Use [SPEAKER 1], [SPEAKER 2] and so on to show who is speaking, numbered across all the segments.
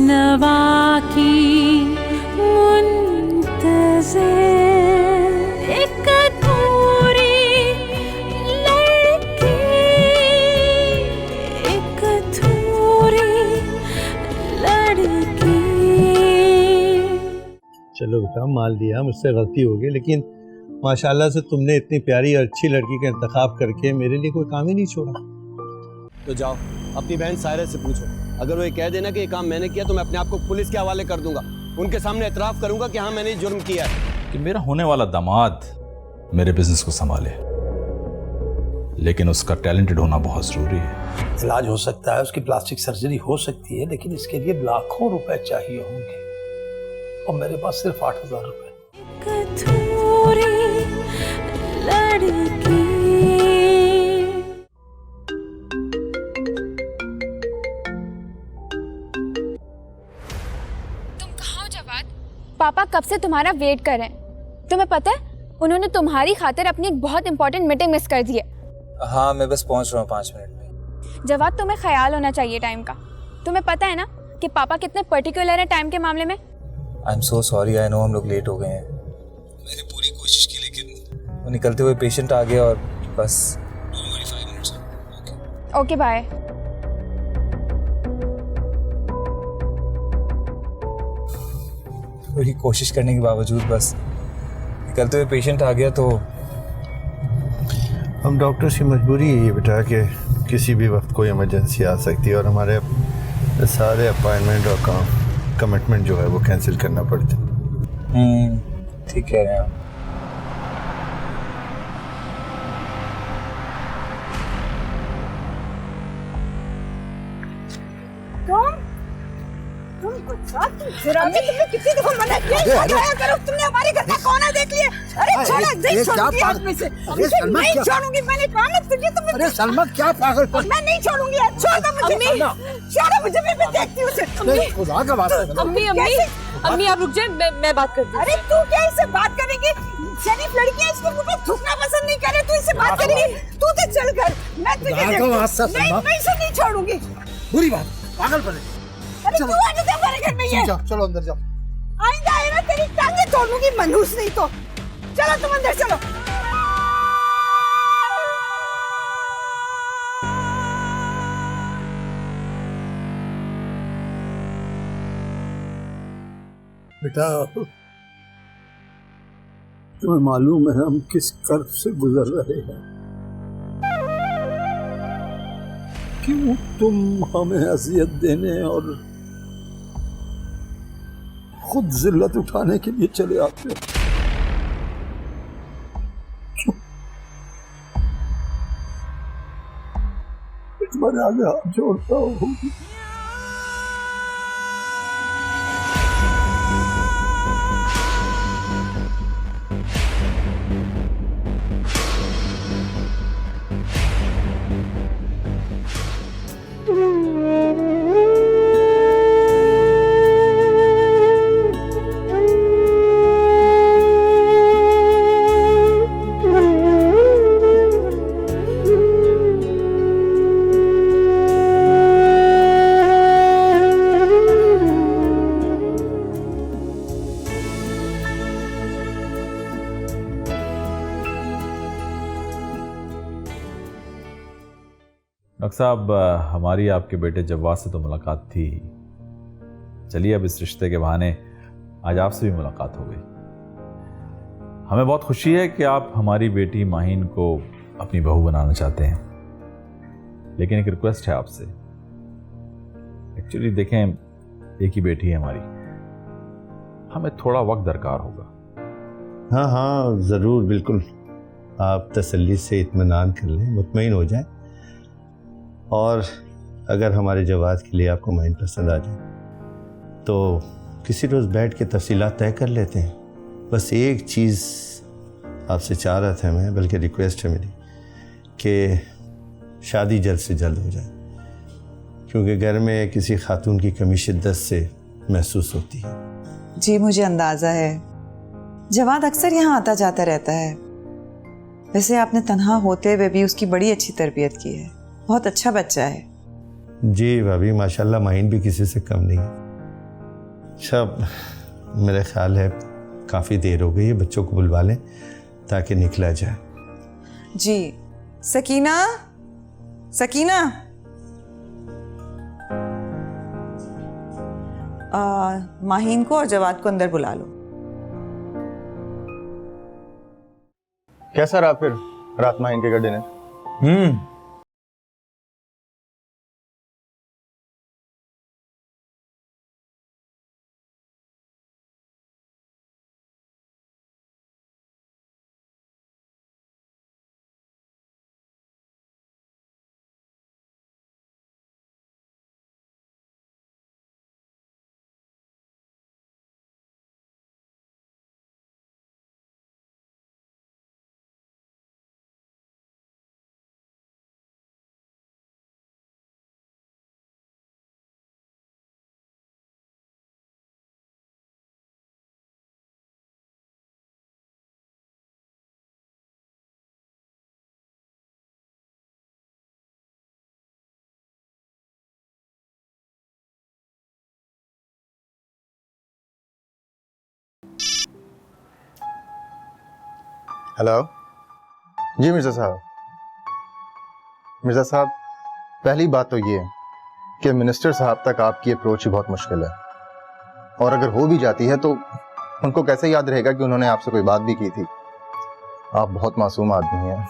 [SPEAKER 1] नवा की मुंतज़िर एक अधूरी लड़की, एक अधूरी लड़की।
[SPEAKER 2] चलो बेटा, मान लिया मुझसे गलती हो गई, लेकिन माशाल्लाह से तुमने इतनी प्यारी और अच्छी लड़की का इंतखाब करके मेरे लिए कोई काम ही नहीं छोड़ा।
[SPEAKER 3] तो जाओ अपनी बहन सायरा से पूछो, अगर वो ये कह देना कि ये काम मैंने किया तो मैं अपने आप को पुलिस के हवाले कर दूंगा। उनके सामने एतराफ़ करूंगा कि हाँ मैंने ये जुर्म किया है।
[SPEAKER 4] कि मेरा होने वाला दामाद मेरे बिजनेस को संभाले, लेकिन उसका टैलेंटेड होना बहुत जरूरी है।
[SPEAKER 5] इलाज हो सकता है, उसकी प्लास्टिक सर्जरी हो सकती है, लेकिन इसके लिए लाखों रुपए चाहिए होंगे और मेरे पास सिर्फ 8,000 रुपए।
[SPEAKER 1] लड़की
[SPEAKER 6] पापा कब से तुम्हारा वेट कर रहे हैं। तुम्हें पता है उन्होंने तुम्हारी खातिर अपनी एक बहुत इंपॉर्टेंट मीटिंग मिस कर दी है।
[SPEAKER 7] हाँ मैं बस पहुंच रहा हूँ 5 मिनट में।
[SPEAKER 6] जवाद तुम्हें ख्याल होना चाहिए टाइम का। तुम्हें पता है ना कि पापा कितने पर्टिकुलर हैं टाइम के मामले में।
[SPEAKER 7] I am so sorry, I know हम लोग लेट हो गए हैं। मैंने पूरी कोशिश की लेकिन वो निकलते हुए पेशेंट आ गया और बस 5 मिनट्स।
[SPEAKER 6] Okay bye.
[SPEAKER 7] पूरी कोशिश करने के बावजूद बस निकलते हुए पेशेंट आ गया। तो
[SPEAKER 2] हम डॉक्टर्स की मजबूरी है ये बेटा कि किसी भी वक्त कोई इमरजेंसी आ सकती है और हमारे सारे अपॉइंटमेंट और कमिटमेंट जो है वो कैंसिल करना पड़ता है।
[SPEAKER 7] ठीक कह रहे हैं आप।
[SPEAKER 8] तुमने कितनी दफा मना किया करो, तुमने हमारे घर का कोना देख लिया। अरे छोड़ो, नहीं छोड़ूंगी आज में से, नहीं छोड़ूंगी। मैंने कहा ना तुझे, तुम।
[SPEAKER 5] अरे सलमा क्या पागल पर।
[SPEAKER 8] मैं नहीं छोड़ूंगी, छोड़ दो मुझे। छोड़ो मुझे, मैं देखती हूँ उसे।
[SPEAKER 5] खुदा का वास्ता।
[SPEAKER 8] अम्मी आप रुक जाए, मैं बात करती हूँ। अरे तू क्या इससे बात करेगी? शरीफ लड़की है, इसको मुझे थूकना पसंद नहीं करे, तू इससे बात करेगी? तू तो चल घर, मैं तुझे मैं इसे नहीं छोड़ूंगी।
[SPEAKER 5] बुरी बात, पागल पर।
[SPEAKER 8] अरे तू आ जा हमारे घर में। ये
[SPEAKER 5] चलो अंदर जाओ।
[SPEAKER 8] आइंदा है ना तेरी टांगे तोड़ूंगी, मनहूस नहीं तो। चलो तुम अंदर चलो।
[SPEAKER 5] बेटा तुम्हें मालूम है हम किस कर्ब से गुजर रहे हैं। क्यों तुम हमें अजियत देने और खुद जिल्लत उठाने के लिए चले आते हो? तुम्हारे आगे हाथ जोड़ता हूँ।
[SPEAKER 4] डॉक्टर साहब, हमारी आपके बेटे जवाद से तो मुलाकात थी। चलिए अब इस रिश्ते के बहाने आज आपसे भी मुलाकात हो गई। हमें बहुत खुशी है कि आप हमारी बेटी माहीन को अपनी बहू बनाना चाहते हैं, लेकिन एक रिक्वेस्ट है आपसे। एक्चुअली देखें, एक ही बेटी है हमारी, हमें थोड़ा वक्त दरकार होगा।
[SPEAKER 2] हाँ हाँ ज़रूर, बिल्कुल। आप तसल्ली से इत्मीनान कर लें, मुतमईन हो जाएं, और अगर हमारे जवाब के लिए आपको माइन पसंद आ जाए तो किसी रोज़ बैठ के तफसीलात तय कर लेते हैं। बस एक चीज़ आपसे चाह रहा था मैं, बल्कि रिक्वेस्ट है मेरी, कि शादी जल्द से जल्द हो जाए, क्योंकि घर में किसी खातून की कमी शिद्दत से महसूस होती है।
[SPEAKER 9] जी मुझे अंदाज़ा है, जवाद अक्सर यहाँ आता जाता रहता है। वैसे आपने तन्हा होते हुए भी उसकी बड़ी अच्छी तरबियत की है, बहुत अच्छा बच्चा है।
[SPEAKER 2] जी भाभी, माशाल्लाह माहीन भी किसी से कम नहीं है। अच्छा, मेरा ख्याल है काफ़ी देर हो गई है, बच्चों को बुलवा लें ताकि निकला जाए।
[SPEAKER 9] जी। सकीना, सकीना, माहीन को और जवाद को अंदर बुला लो।
[SPEAKER 10] कैसा रहा फिर रात माहीन के डिनर? हेलो जी मिर्ज़ा साहब। मिर्ज़ा साहब, पहली बात तो ये है कि मिनिस्टर साहब तक आपकी अप्रोच ही बहुत मुश्किल है, और अगर हो भी जाती है तो उनको कैसे याद रहेगा कि उन्होंने आपसे कोई बात भी की थी। आप बहुत मासूम आदमी हैं,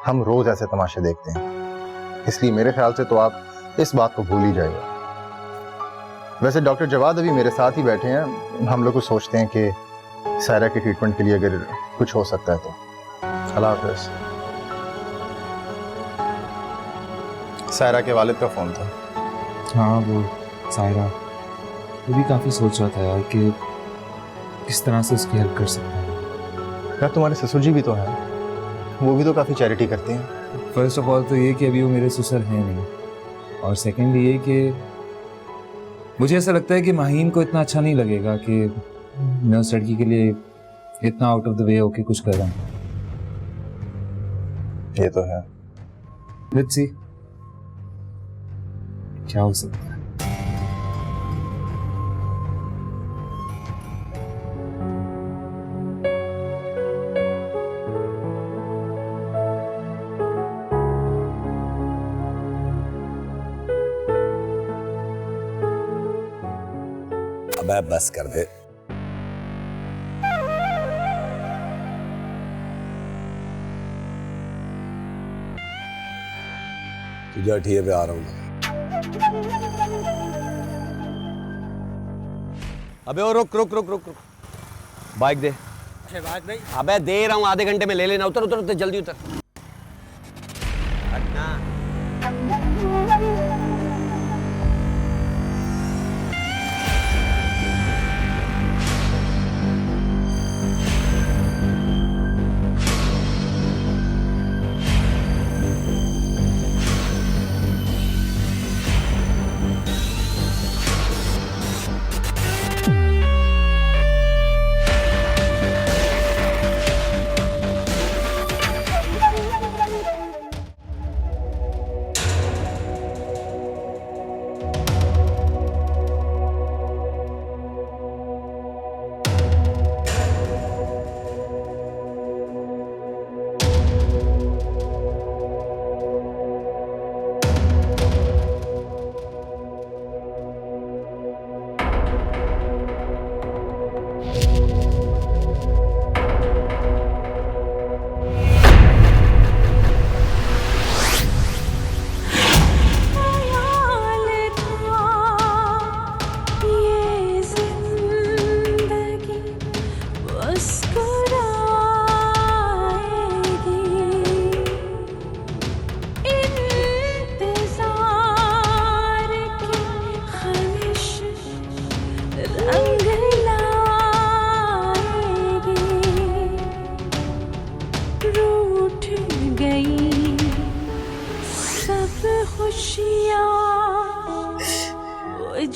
[SPEAKER 10] हम रोज ऐसे तमाशे देखते हैं, इसलिए मेरे ख्याल से तो आप इस बात को भूल ही जाइए। वैसे डॉक्टर जवाद अभी मेरे साथ ही बैठे हैं, हम लोग सोचते हैं कि सायरा के ट्रीटमेंट के लिए अगर कुछ हो सकता है तो। अल्लाह हाफ़िज़। सायरा के वालिद का फ़ोन था।
[SPEAKER 7] हाँ, वो सायरा, वो भी काफ़ी सोच रहा था यार कि किस तरह से उसकी हेल्प कर सकता है।
[SPEAKER 10] यार तुम्हारे ससुर जी भी तो हैं, वो भी तो काफ़ी चैरिटी करते हैं।
[SPEAKER 7] फर्स्ट ऑफ ऑल तो ये कि अभी वो मेरे ससुर हैं नहीं, और सेकेंड ये कि मुझे ऐसा लगता है कि माहीन को इतना अच्छा नहीं लगेगा कि मैं उस लड़की के लिए इतना आउट ऑफ द वे होके कुछ कर रहा हूँ।
[SPEAKER 10] ये तो है।
[SPEAKER 7] लेट्स सी क्या हो सकता है।
[SPEAKER 3] अबे बस कर दे। तुझे ठीक पे आ रहा हूँ। अबे ओ रुक रुक रुक रुक रुक, बाइक दे। बाइक नहीं, अबे दे रहा हूँ, आधे घंटे में ले लेना। उतर उतर उतर, जल्दी उतर। हटना।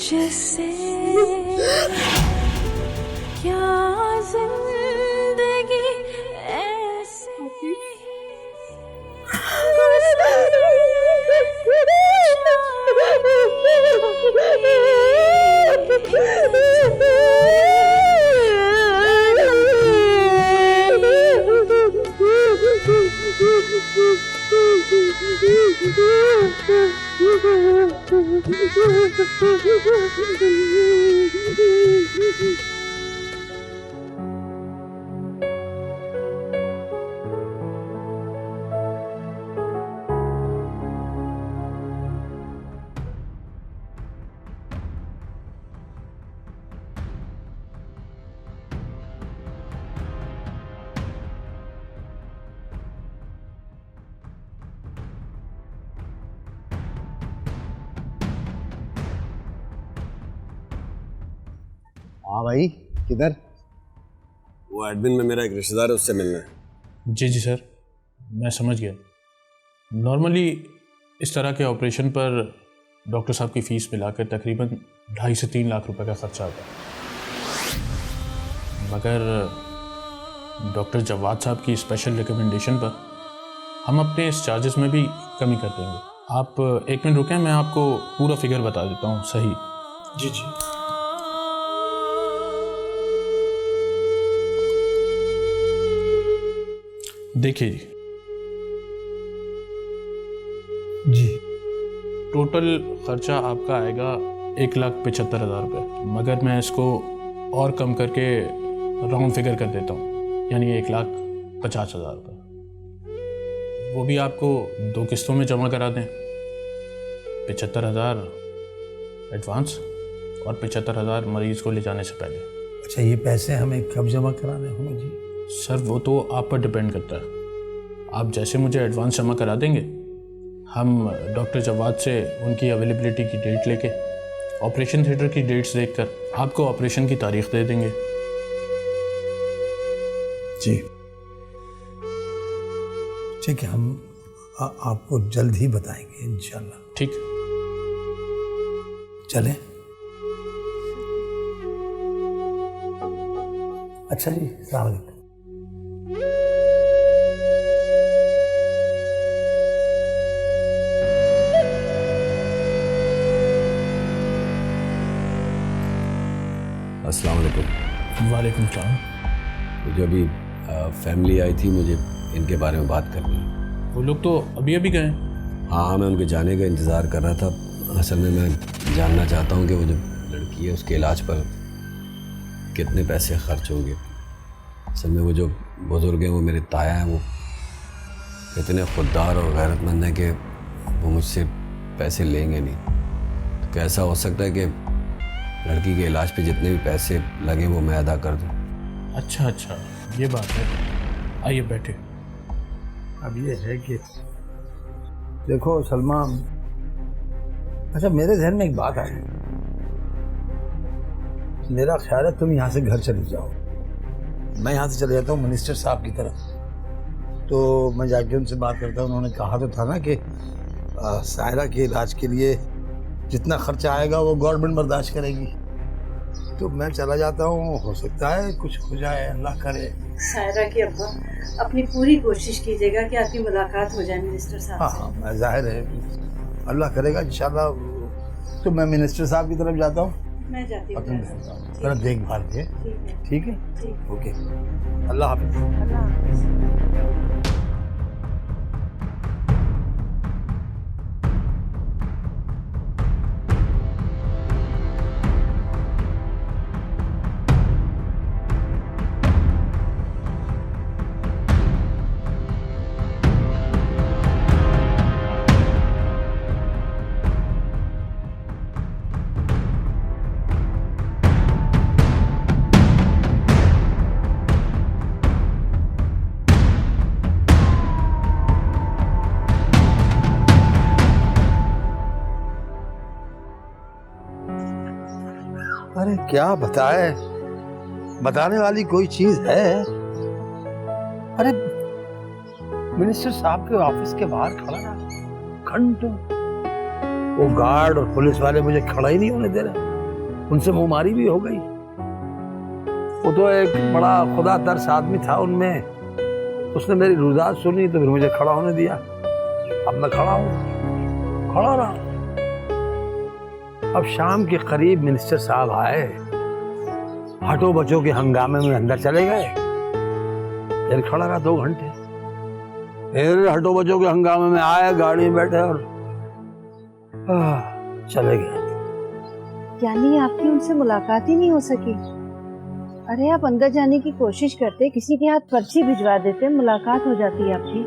[SPEAKER 1] जैसे क्या जिंदगी ऐसे गुजर
[SPEAKER 3] हाँ भाई, किधर? वो एडमिन में मेरा एक रिश्तेदार है, उससे मिलना है।
[SPEAKER 11] जी जी सर, मैं समझ गया। नॉर्मली इस तरह के ऑपरेशन पर डॉक्टर साहब की फ़ीस मिलाकर तकरीबन 2.5 से 3 लाख रुपए का खर्चा आता है, मगर डॉक्टर जवाद साहब की स्पेशल रिकमेंडेशन पर हम अपने इस चार्जेस में भी कमी कर देंगे। आप 1 मिनट रुकें, मैं आपको पूरा फिगर बता देता हूँ। सही? जी जी। देखिए जी, टोटल खर्चा आपका आएगा 1,75,000 रुपये, मगर मैं इसको और कम करके राउंड फिगर कर देता हूँ, यानी 1,50,000 रुपये। वो भी आपको 2 किस्तों में जमा करा दें, 75,000 एडवांस और 75,000 मरीज़ को ले जाने से पहले।
[SPEAKER 5] अच्छा, ये पैसे हमें कब जमा कराने होंगे जी?
[SPEAKER 11] सर वो तो आप पर डिपेंड करता है। आप जैसे मुझे एडवांस जमा करा देंगे, हम डॉक्टर जवाद से उनकी अवेलेबिलिटी की डेट लेके ऑपरेशन थिएटर की डेट्स देखकर आपको ऑपरेशन की तारीख दे देंगे।
[SPEAKER 5] जी ठीक है, हम आपको जल्द ही बताएंगे इंशाल्लाह।
[SPEAKER 11] ठीक।
[SPEAKER 5] चलें? अच्छा जी, अस्सलाम वालेकुम।
[SPEAKER 3] अस्सलाम वालेकुम।
[SPEAKER 11] वालेकुम सलाम।
[SPEAKER 3] मुझे अभी फैमिली आई थी, मुझे इनके बारे में बात करनी है।
[SPEAKER 11] वो लोग तो अभी अभी गए?
[SPEAKER 3] हाँ, मैं उनके जाने का इंतज़ार कर रहा था। असल में मैं जानना चाहता हूँ कि वो जो लड़की है उसके इलाज पर कितने पैसे खर्च होंगे। असल में वो जो बुज़ुर्ग हैं, वो मेरे ताया हैं, वो इतने खुददार और गैरतमंद हैं कि वो मुझसे पैसे लेंगे नहीं। तो कैसा हो सकता है कि लड़की के इलाज पे जितने भी पैसे लगे वो मैं अदा कर दूँ?
[SPEAKER 11] अच्छा, ये बात है। आइए बैठे।
[SPEAKER 5] अब ये है कि देखो सलमा, अच्छा मेरे जहन में एक बात आई। मेरा ख्याल है तुम यहाँ से घर चली जाओ, मैं यहाँ से चले जाता हूँ मिनिस्टर साहब की तरफ। तो मैं जाके उनसे बात करता हूँ। उन्होंने कहा तो था ना कि सायरा के इलाज के लिए जितना खर्चा आएगा वो गवर्नमेंट बर्दाश्त करेगी। तो मैं चला जाता हूँ, हो सकता है कुछ हो जाए, अल्लाह करे।
[SPEAKER 8] सायरा की अब्बा, अपनी पूरी कोशिश कीजिएगा कि आपकी मुलाकात हो जाए मिनिस्टर साहब से।
[SPEAKER 5] हाँ, मैं जाहिर है अल्लाह करेगा इंशाल्लाह। तो मैं मिनिस्टर साहब की तरफ जाता हूँ,
[SPEAKER 8] मैं जाती हूँ।
[SPEAKER 5] जरा देखभाल के। ठीक है? ओके, अल्लाह हाफिज़।
[SPEAKER 8] अल्लाह हाफिज़।
[SPEAKER 5] अरे क्या बताए, बताने वाली कोई चीज है? अरे मिनिस्टर साहब के ऑफिस के बाहर खड़ा रहा घंटों। वो गार्ड और पुलिस वाले मुझे खड़ा ही नहीं होने दे रहे। उनसे मुंहमारी भी हो गई। वो तो एक बड़ा खुदा तरस आदमी था उनमें, उसने मेरी रुदात सुनी तो फिर मुझे खड़ा होने दिया। अब मैं खड़ा हूँ, खड़ा रहा। अब शाम के करीब मिनिस्टर साहब आए, हटो बचो के हंगामे में अंदर चले गए। फिर खड़ा रहा 2 घंटे। फिर हटो बचो के हंगामे में आए, गाड़ी में बैठे और चले गए।
[SPEAKER 8] यानी आपकी उनसे मुलाकात ही नहीं हो सकी? अरे आप अंदर जाने की कोशिश करते, किसी के हाथ पर्ची भिजवा देते, मुलाकात हो जाती है आपकी।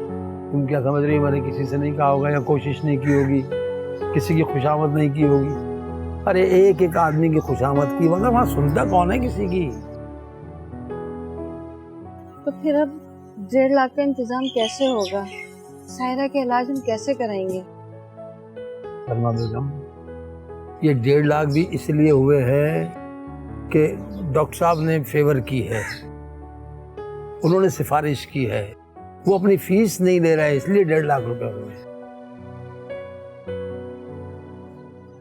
[SPEAKER 5] तुम क्या समझ रही हो, मैंने किसी से नहीं कहा होगा या कोशिश नहीं की होगी, किसी की खुशामद नहीं की होगी। अरे एक एक आदमी की खुशामद की, वरना वहां सुनता कौन है किसी की।
[SPEAKER 8] तो फिर अब 1.5 लाख का इंतजाम कैसे होगा? सायरा के इलाज हम कैसे कराएंगे?
[SPEAKER 5] सलमा बेगम, ये 1.5 लाख भी इसलिए हुए हैं कि डॉक्टर साहब ने फेवर की है, उन्होंने सिफारिश की है, वो अपनी फीस नहीं ले रहा है इसलिए 1.5 लाख रुपए हुए।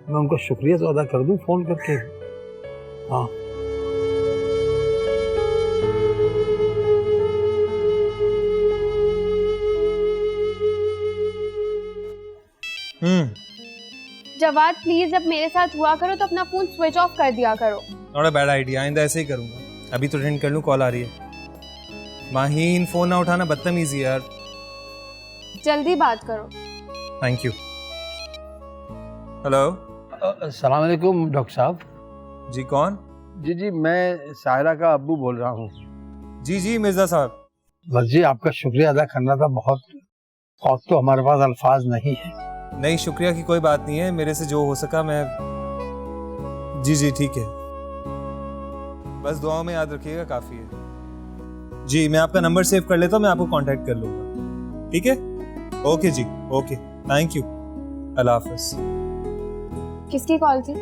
[SPEAKER 5] मैं उनका शुक्रिया तो अदा कर दूं फोन करके। हाँ
[SPEAKER 6] जवाद प्लीज जब मेरे साथ हुआ करो तो अपना फोन स्विच ऑफ कर दिया करो।
[SPEAKER 7] नॉट अ बैड आइडिया, आइंदा ऐसे ही करूंगा। अभी तो अटेंड कर लूं, कॉल आ रही है। माहीन फोन ना उठाना बदतमीजी यार।
[SPEAKER 6] जल्दी बात करो।
[SPEAKER 7] Thank you. हेलो।
[SPEAKER 5] अस्सलाम वालेकुम डॉक्टर साहब।
[SPEAKER 7] जी कौन?
[SPEAKER 5] जी मैं सायरा का अब्बू बोल रहा हूँ।
[SPEAKER 7] जी मिर्जा साहब।
[SPEAKER 5] बस जी आपका शुक्रिया अदा करना था बहुत, और तो हमारे पास अल्फाज नहीं है।
[SPEAKER 7] नहीं, शुक्रिया की कोई बात नहीं है, मेरे से जो हो सका मैं। जी ठीक है, बस दुआओं में याद रखिएगा, काफी है। जी मैं आपका नंबर सेव कर लेता हूँ, मैं आपको कांटेक्ट कर लूंगा। ठीक है, ओके जी, ओके, थैंक यू, अल्लाह हाफिज।
[SPEAKER 6] किसकी कॉल थी?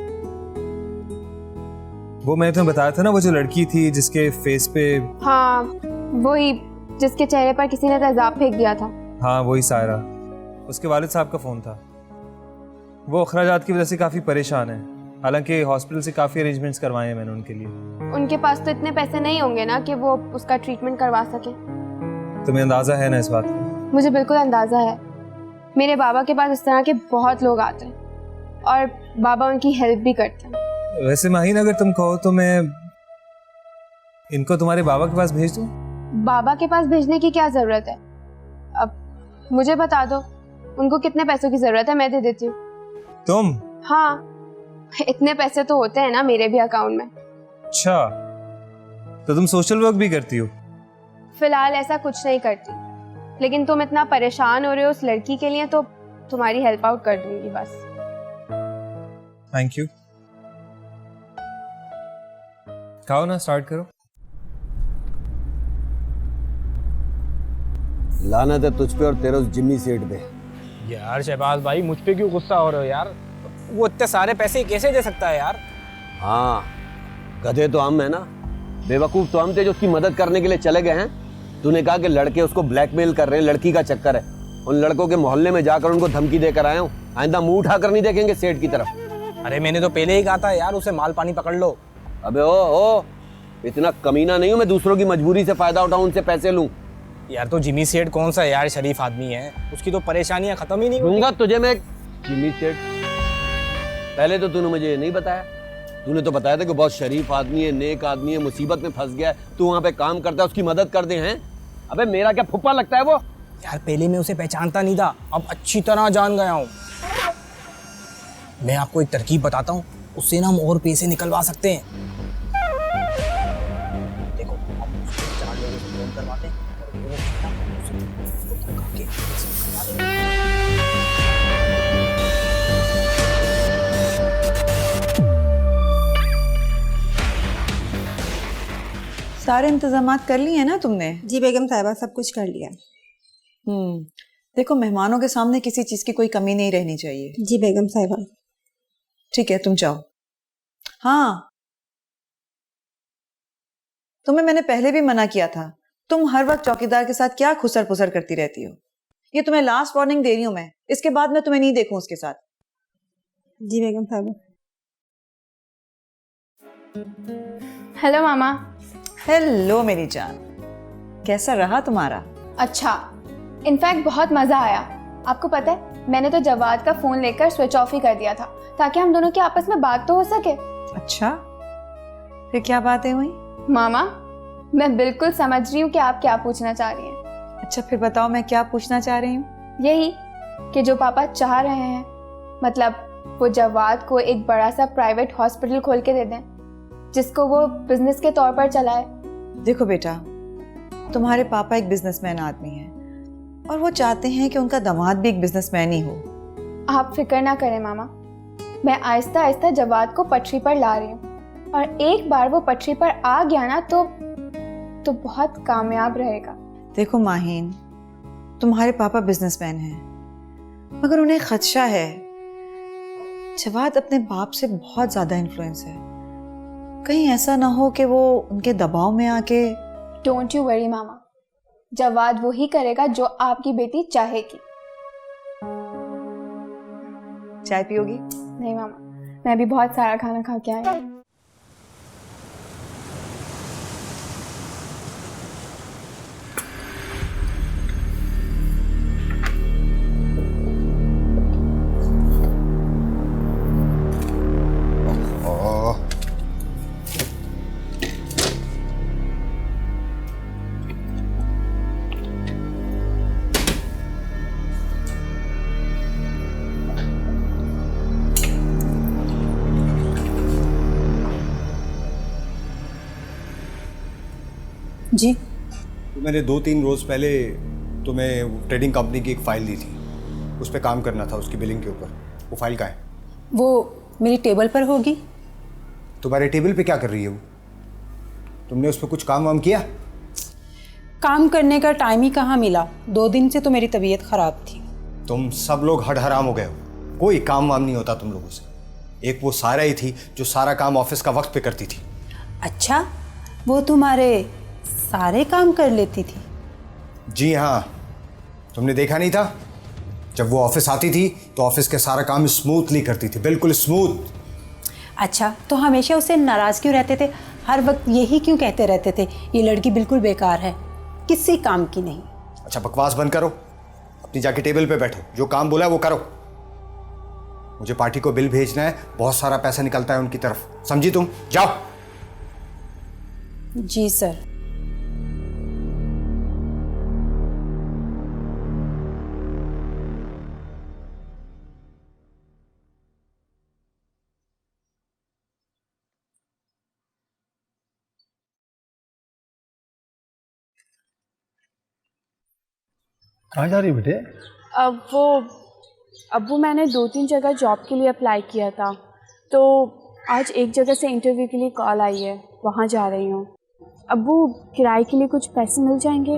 [SPEAKER 7] वो मैंने तुम्हें बताया था ना, वो जो लड़की थी जिसके फेस पे।
[SPEAKER 6] हाँ वही, जिसके चेहरे पर किसी ने तेजाब फेंक दिया था।
[SPEAKER 7] हाँ वही सायरा, उसके वालिद साहब का फ़ोन था। वो अखराजात की वजह से काफ़ी परेशान है, हालांकि हॉस्पिटल से काफ़ी अरेंजमेंट्स करवाए हैं मैंने उनके लिए।
[SPEAKER 6] उनके पास तो इतने पैसे नहीं होंगे ना कि वो उसका ट्रीटमेंट करवा सके।
[SPEAKER 7] तुम्हें अंदाज़ा है ना इस बात का?
[SPEAKER 6] मुझे बिल्कुल अंदाज़ा है। मेरे बाबा के पास इस तरह के बहुत लोग आते हैं और बाबा उनकी हेल्प भी करते हैं।
[SPEAKER 7] वैसे माहीन, अगर तुम कहो तो मैं इनको तुम्हारे बाबा के पास भेज दूँ?
[SPEAKER 6] बाबा के पास भेजने की क्या ज़रूरत है? अब मुझे बता दो उनको कितने पैसों की जरूरत है, मैं दे देती हूँ।
[SPEAKER 7] तुम?
[SPEAKER 6] हाँ, इतने पैसे तो होते हैं ना मेरे भी अकाउंट में।
[SPEAKER 7] अच्छा, तो तुम सोशल वर्क भी करती हो?
[SPEAKER 6] फिलहाल ऐसा कुछ नहीं करती, लेकिन तुम इतना परेशान हो रहे हो उस लड़की के लिए तो तुम्हारी हेल्प आउट कर दूंगी बस।
[SPEAKER 7] Thank you. खाओ ना, स्टार्ट करो।
[SPEAKER 3] लानत है तुझ पे और तेरे उस जिम्मी सेठ पे।
[SPEAKER 12] यार शहबाज भाई, मुझ पे क्यों गुस्सा हो रहे हो यार? वो इतने सारे पैसे कैसे दे सकता है यार?
[SPEAKER 3] हाँ, गधे तो हम है ना, बेवकूफ तो हम थे जो उसकी मदद करने के लिए चले गए हैं। तूने कहा कि लड़के उसको ब्लैकमेल कर रहे हैं, लड़की का चक्कर है। उन लड़कों के मोहल्ले में जाकर उनको धमकी देकर आया हूँ, आइंदा मुंह उठाकर नहीं देखेंगे सेठ की तरफ।
[SPEAKER 12] अरे मैंने तो पहले ही कहा था यार, उसे माल पानी पकड़ लो।
[SPEAKER 3] अबे ओ, इतना कमीना नहीं हूँ मैं दूसरों की मजबूरी से फायदा उठाऊं, उनसे पैसे लूं।
[SPEAKER 12] यार तो जिमी सेठ कौन सा यार शरीफ आदमी है, उसकी तो परेशानियां खत्म ही नहीं
[SPEAKER 3] दूंगा तुझे मैं जिमी सेठ। पहले तो तूने मुझे ये नहीं बताया, तूने तो बताया था कि बहुत शरीफ आदमी है, नेक आदमी है, मुसीबत में फंस गया है, तू वहाँ पे काम करता है, उसकी मदद कर दे। हैं अबे मेरा क्या फुप्पा लगता है वो?
[SPEAKER 12] यार पहले मैं उसे पहचानता नहीं था, अब अच्छी तरह जान गया हूँ। मैं आपको एक तरकीब बताता हूँ, उससे ना हम और पैसे निकलवा सकते हैं। देखो, हम 4 लोगों से फोन करवाते हैं और वो धमका के पैसे निकलवा देंगे।
[SPEAKER 9] सारे इंतजामात कर लिए हैं ना तुमने?
[SPEAKER 8] जी बेगम साहिबा, सब कुछ कर लिया।
[SPEAKER 9] देखो, मेहमानों के सामने किसी चीज की कोई कमी नहीं रहनी चाहिए।
[SPEAKER 8] जी बेगम साहिबा।
[SPEAKER 9] ठीक है, तुम जाओ। हाँ, तुम्हें मैंने पहले भी मना किया था, तुम हर वक्त चौकीदार के साथ क्या खुसर पुसर करती रहती हो। ये तुम्हें लास्ट वार्निंग दे रही हूं मैं, इसके बाद मैं तुम्हें नहीं देखूं उसके साथ।
[SPEAKER 8] जी बेगम साहिबा।
[SPEAKER 6] हेलो मामा।
[SPEAKER 9] हेलो मेरी जान, कैसा रहा तुम्हारा?
[SPEAKER 6] अच्छा, इनफैक्ट बहुत मज़ा आया। आपको पता है, मैंने तो जवाद का फ़ोन लेकर स्विच ऑफ ही कर दिया था ताकि हम दोनों की आपस में बात तो हो सके।
[SPEAKER 9] अच्छा, फिर क्या बातें हुई?
[SPEAKER 6] मामा, मैं बिल्कुल समझ रही हूँ कि आप क्या पूछना चाह रही हैं।
[SPEAKER 9] अच्छा, फिर बताओ मैं क्या पूछना चाह रही हूँ।
[SPEAKER 6] यही कि जो पापा चाह रहे हैं, मतलब वो जवाद को एक बड़ा सा प्राइवेट हॉस्पिटल खोल के दे दें जिसको वो बिजनेस के तौर पर चलाए।
[SPEAKER 9] देखो बेटा, तुम्हारे पापा एक बिजनेसमैन आदमी हैं और वो चाहते हैं कि उनका दामाद भी एक बिजनेसमैन ही हो।
[SPEAKER 6] आप फिक्र ना करें मामा, मैं आहिस्ता आहिस्ता जवाद को पटरी पर ला रही हूँ और एक बार वो पटरी पर आ गया ना तो बहुत कामयाब रहेगा।
[SPEAKER 9] देखो माहीन, तुम्हारे पापा बिजनेसमैन हैं, मगर उन्हें खदशा है, जवाद अपने बाप से बहुत ज्यादा इन्फ्लुएंस है। कहीं ऐसा ना हो कि वो उनके दबाव में आके।
[SPEAKER 6] डोंट यू वरी मामा, जवाद वो ही करेगा जो आपकी बेटी चाहेगी।
[SPEAKER 9] चाय पियोगी?
[SPEAKER 6] नहीं मामा, मैं भी बहुत सारा खाना खा के आई हूँ।
[SPEAKER 12] जी
[SPEAKER 13] तो मैंने 2-3 रोज़ पहले तुम्हें ट्रेडिंग कंपनी की एक फ़ाइल दी थी, उस पर काम करना था, उसकी बिलिंग के ऊपर। वो फाइल कहाँ है?
[SPEAKER 12] वो मेरी टेबल पर होगी।
[SPEAKER 13] तुम्हारे टेबल पे क्या कर रही है वो? तुमने उस पर कुछ काम वाम किया?
[SPEAKER 12] काम करने का टाइम ही कहाँ मिला, 2 दिन से तो मेरी तबीयत ख़राब थी।
[SPEAKER 13] तुम सब लोग हड हराम हो गए हो, कोई काम वाम नहीं होता तुम लोगों से। एक वो सारा ही थी जो सारा काम ऑफिस का वक्त पे करती थी।
[SPEAKER 12] अच्छा, वो तुम्हारे सारे काम कर लेती थी?
[SPEAKER 13] जी हाँ, तुमने देखा नहीं था? जब वो ऑफिस आती थी तो ऑफिस के सारा काम स्मूथली करती थी, बिल्कुल स्मूथ।
[SPEAKER 12] अच्छा, तो हमेशा उससे नाराज़ क्यों रहते थे? हर वक्त यही क्यों कहते रहते थे ये लड़की बिल्कुल बेकार है, किसी काम की नहीं?
[SPEAKER 13] अच्छा बकवास बंद करो, अपनी जाके टेबल पे बैठो, जो काम बोला वो करो। मुझे पार्टी को बिल भेजना है, बहुत सारा पैसा निकलता है उनकी तरफ, समझी तुम? जाओ।
[SPEAKER 12] जी सर।
[SPEAKER 5] कहाँ जा रही बेटे?
[SPEAKER 6] अब्बू मैंने 2-3 जगह जॉब के लिए अप्लाई किया था, तो आज एक जगह से इंटरव्यू के लिए कॉल आई है, वहाँ जा रही हूँ। अब्बू किराए के लिए कुछ पैसे मिल जाएंगे?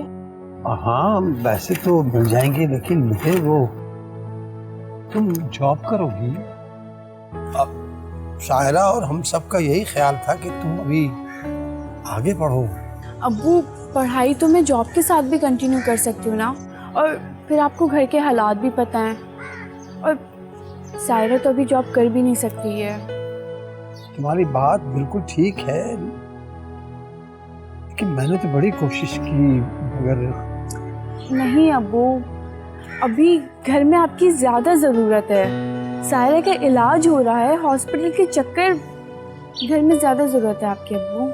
[SPEAKER 5] हाँ वैसे तो मिल जाएंगे, लेकिन बेटे वो तुम जॉब करोगी? अब शायरा और हम सबका यही ख्याल था कि तुम अभी आगे पढ़ो।
[SPEAKER 6] अब्बू पढ़ाई तो मैं जॉब के साथ भी कंटिन्यू कर सकती हूँ ना, और फिर आपको घर के हालात भी पता हैं, और सायरा तो अभी जॉब कर भी नहीं सकती है।
[SPEAKER 5] तुम्हारी बात बिल्कुल ठीक है, लेकिन मैंने तो बड़ी कोशिश की, मगर
[SPEAKER 6] नहीं अब्बू, अभी घर में आपकी ज़्यादा ज़रूरत है। सायरा का इलाज हो रहा है, हॉस्पिटल के चक्कर, घर में ज़्यादा ज़रूरत है आपकी अब्बू।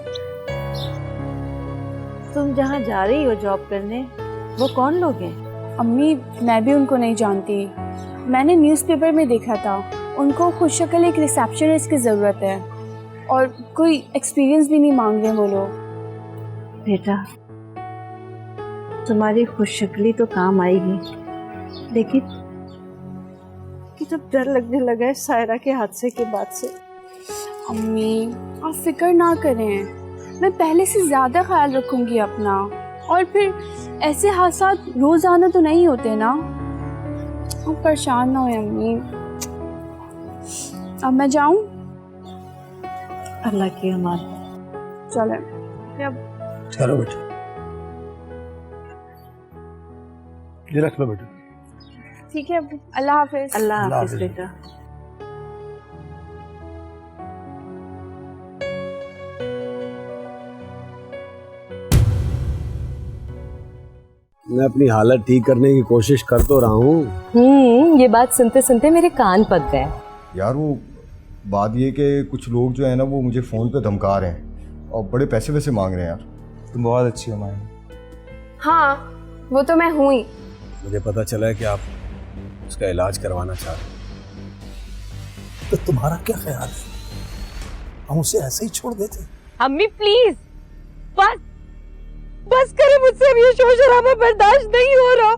[SPEAKER 1] तुम जहाँ जा रही हो जॉब करने, वो कौन लोग हैं?
[SPEAKER 6] अम्मी, मैं भी उनको नहीं जानती, मैंने न्यूज़पेपर में देखा था। उनको खुशशक्ल एक रिसेप्शनिस्ट की ज़रूरत है, और कोई एक्सपीरियंस भी नहीं मांग रहे वो लोग।
[SPEAKER 1] बेटा, तुम्हारी खुशशक्ली तो काम आएगी, लेकिन कि जब डर लगने लगा है सायरा के हादसे के बाद से।
[SPEAKER 6] अम्मी, आप फिक्र ना करें, मैं पहले से ज़्यादा ख्याल रखूंगी अपना, और फिर ऐसे हादसा रोज़ाना तो नहीं होते ना। आप परेशान ना होए अम्मी। अब मैं जाऊं?
[SPEAKER 1] अल्लाह की अमान।
[SPEAKER 6] चलो
[SPEAKER 5] चलो बेटा, ये रख लो बेटा।
[SPEAKER 6] ठीक है अब्बू, अल्लाह हाफिज।
[SPEAKER 1] अल्लाह हाफिज बेटा।
[SPEAKER 3] मैं अपनी हालत ठीक करने की कोशिश कर तो रहा हूँ।
[SPEAKER 1] ये बात सुनते सुनते मेरे कान पक गए।
[SPEAKER 10] यार वो बात ये कि कुछ लोग जो है ना वो मुझे फ़ोन पे धमका रहे हैं और बड़े पैसे वैसे मांग रहे हैं यार।
[SPEAKER 7] तुम बहुत अच्छी हो माही।
[SPEAKER 6] हाँ, वो तो मैं हुई।
[SPEAKER 3] मुझे पता चला है कि आप उसका इलाज करवाना चाह रहे हैं।
[SPEAKER 5] तो तुम्हारा क्या ख्याल है, हम उसे ऐसे ही छोड़ देते?
[SPEAKER 8] अम्मी प्लीज, बस करो मुझसे, अब ये शोर शराबा बर्दाश्त नहीं हो रहा।